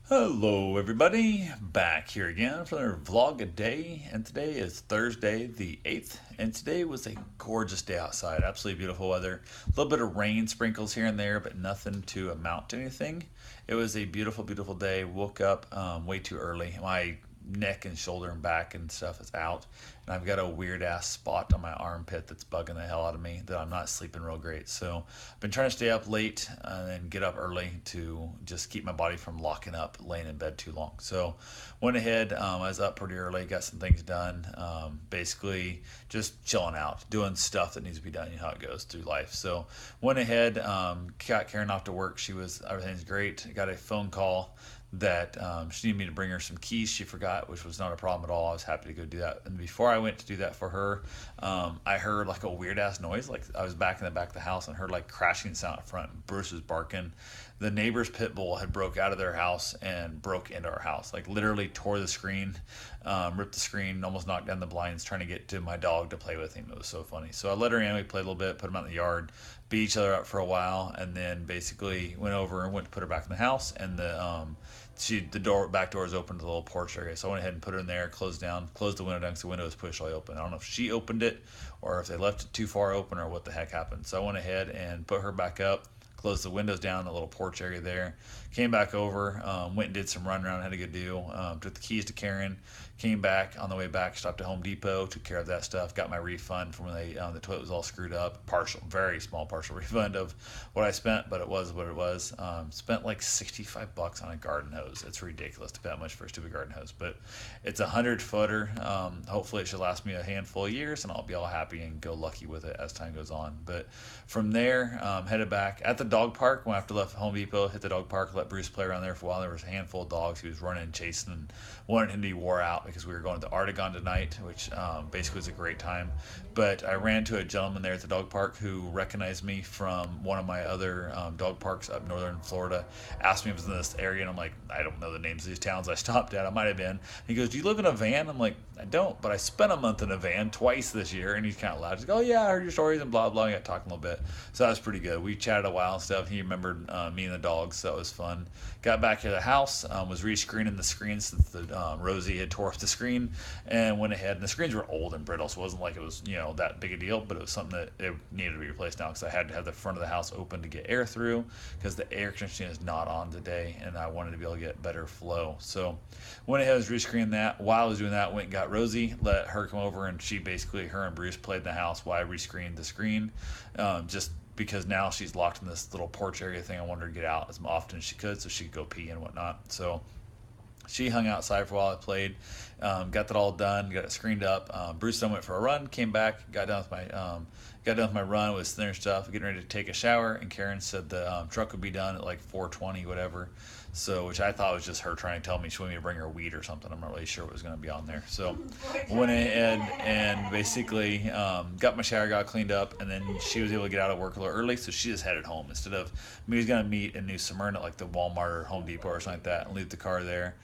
Hello, everybody. Back here again for another vlog a day. And today is Thursday, the 8th. And today was a gorgeous day outside. Absolutely beautiful weather. A little bit of rain sprinkles here and there, but nothing to amount to anything. It was a beautiful, beautiful day. Woke up way too early. My neck and shoulder and back and stuff is out, and I've got a weird ass spot on my armpit that's bugging the hell out of me that I'm not sleeping real great. So I've been trying to stay up late and get up early to just keep my body from locking up laying in bed too long. So went ahead, I was up pretty early, got some things done, basically just chilling out, doing stuff that needs to be done. You know how it goes through life. So went ahead, got Karen off to work. Everything's great. Got a phone call that she needed me to bring her some keys she forgot, which was not a problem at all. I was happy to go do that. And before I went to do that for her, I heard like a weird ass noise. Like I was back in the back of the house and heard like crashing sound up front. Bruce was barking. The neighbor's pit bull had broke out of their house and broke into our house. Like literally tore the screen, ripped the screen, almost knocked down the blinds trying to get to my dog to play with him. It was so funny. So I let her in. We played a little bit, put him out in the yard, beat each other up for a while, and then basically went over and went to put her back in the house. And the back door is open to the little porch area, so I went ahead and put her in there, closed the window down because the window was pushed all open. I don't know if she opened it or if they left it too far open or what the heck happened. So I went ahead and put her back up, closed the windows down, the little porch area there. Came back over, went and did some run around, had a good deal. Took the keys to Karen, came back on the way back, stopped at Home Depot, took care of that stuff, got my refund from when the toilet was all screwed up. Partial, very small partial refund of what I spent, but it was what it was. Spent like $65 on a garden hose. It's ridiculous to pay that much for a stupid garden hose, but it's 100 footer. Hopefully it should last me a handful of years, and I'll be all happy and go lucky with it as time goes on. But from there, headed back at the dog park. When after left Home Depot, hit the dog park, let Bruce play around there for a while. There was a handful of dogs. He was running and chasing and wanted him to be wore out because we were going to Artagon tonight, which basically was a great time. But I ran to a gentleman there at the dog park who recognized me from one of my other dog parks up northern Florida. Asked me if I was in this area, and I'm like, I don't know the names of these towns I stopped at. I might have been. He goes, "Do you live in a van?" I'm like, "I don't, but I spent a month in a van twice this year." And he's kind of loud. He's like, "Oh yeah, I heard your stories," and blah blah. We got talking a little bit, so that was pretty good. We chatted a while and stuff. He remembered me and the dogs, so that was fun. Got back to the house, was rescreening the screen since Rosie had tore up the screen, and went ahead. And the screens were old and brittle, so it wasn't like it was that big a deal, but it was something that it needed to be replaced now because I had to have the front of the house open to get air through because the air conditioning is not on today, and I wanted to be able to get better flow. So went ahead, was rescreening that. While I was doing that, went and got Rosie, let her come over, and her and Bruce played in the house while I rescreened the screen, just because now she's locked in this little porch area thing. I wanted her to get out as often as she could so she could go pee and whatnot. So she hung outside for a while. I played, got that all done, got it screened up. Bruce then went for a run, came back, got done with my run, was there and stuff, getting ready to take a shower, and Karen said the truck would be done at like 4:20, whatever. So, which I thought was just her trying to tell me she wanted me to bring her weed or something. I'm not really sure what was going to be on there. So, went ahead and basically got my shower, got cleaned up, and then she was able to get out of work a little early, so she just headed home instead of me. Was going to meet in New Smyrna at like the Walmart or Home Depot or something like that, and leave the car there.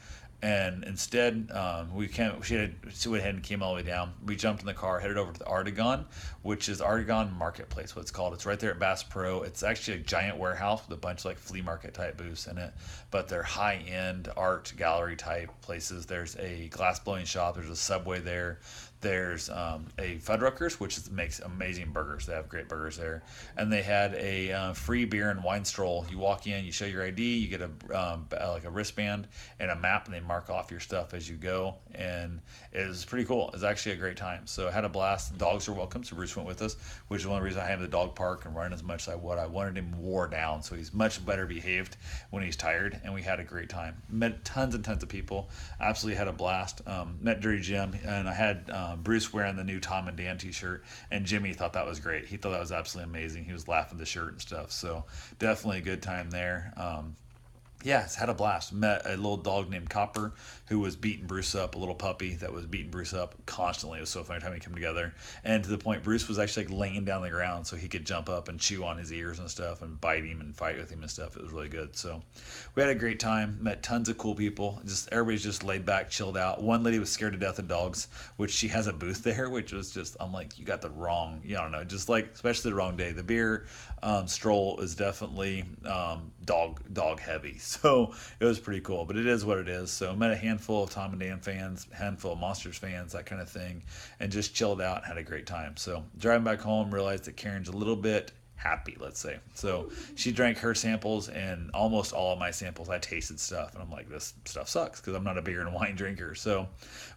And instead, she went ahead and came all the way down. We jumped in the car, headed over to the Artagon, which is Artagon Marketplace, what it's called. It's right there at Bass Pro. It's actually a giant warehouse with a bunch of like flea market type booths in it, but they're high end art gallery type places. There's a glass blowing shop. There's a Subway there. There's a Fuddruckers, makes amazing burgers. They have great burgers there, and they had a free beer and wine stroll. You walk in, you show your ID, you get like a wristband and a map, and they mark off your stuff as you go. And it was pretty cool. It was actually a great time. So I had a blast. Dogs are welcome. So Bruce went with us, which is one of the reasons I have the dog park and running as much as I would. I wanted him wore down, so he's much better behaved when he's tired. And we had a great time. Met tons and tons of people. Absolutely had a blast. Met Dirty Jim, and I had Bruce wearing the new Tom and Dan t-shirt, and Jimmy thought that was great. He thought that was absolutely amazing. He was laughing at the shirt and stuff. So definitely a good time there. Yeah, it's had a blast. Met a little dog named Copper who was beating Bruce up, a little puppy that was beating Bruce up constantly. It was so funny time we came together. And to the point, Bruce was actually like laying down on the ground so he could jump up and chew on his ears and stuff and bite him and fight with him and stuff. It was really good. So we had a great time. Met tons of cool people. Just everybody's just laid back, chilled out. One lady was scared to death of dogs, which she has a booth there, which was just, I'm like, you got the wrong, I don't know, just like, especially the wrong day. The beer stroll is definitely dog heavy. So it was pretty cool, but it is what it is. So met a handful of Tom and Dan fans, handful of Monsters fans, that kind of thing, and just chilled out and had a great time. So driving back home, realized that Karen's a little bit happy, let's say. So she drank her samples, and almost all of my samples I tasted stuff, and I'm like, this stuff sucks because I'm not a beer and wine drinker. So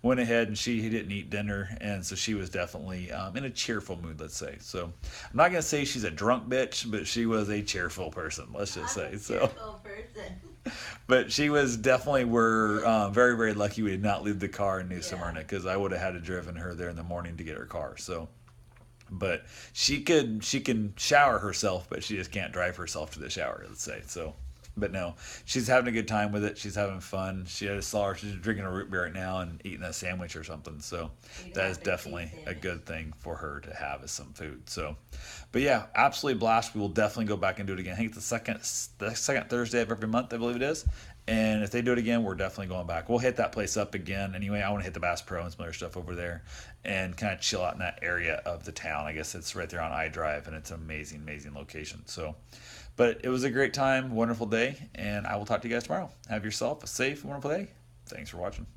went ahead, and she didn't eat dinner, and so she was definitely in a cheerful mood, let's say. So I'm not gonna say she's a drunk bitch, but she was a cheerful person, let's just say. So but she was definitely, we're very, very lucky we did not leave the car in New Smyrna, because I would have had to driven her there in the morning to get her car. So but she can shower herself, but she just can't drive herself to the shower, let's say. So but no, she's having a good time with it. She's having fun. She just saw her, she's drinking a root beer right now and eating a sandwich or something. So that is definitely a good thing for her to have, as some food. So but yeah, absolutely blast. We will definitely go back and do it again. I think the second Thursday of every month, I believe it is. And if they do it again, we're definitely going back. We'll hit that place up again. Anyway, I want to hit the Bass Pro and some other stuff over there and kind of chill out in that area of the town. I guess it's right there on iDrive, and it's an amazing, amazing location. So, but it was a great time, wonderful day, and I will talk to you guys tomorrow. Have yourself a safe, wonderful day. Thanks for watching.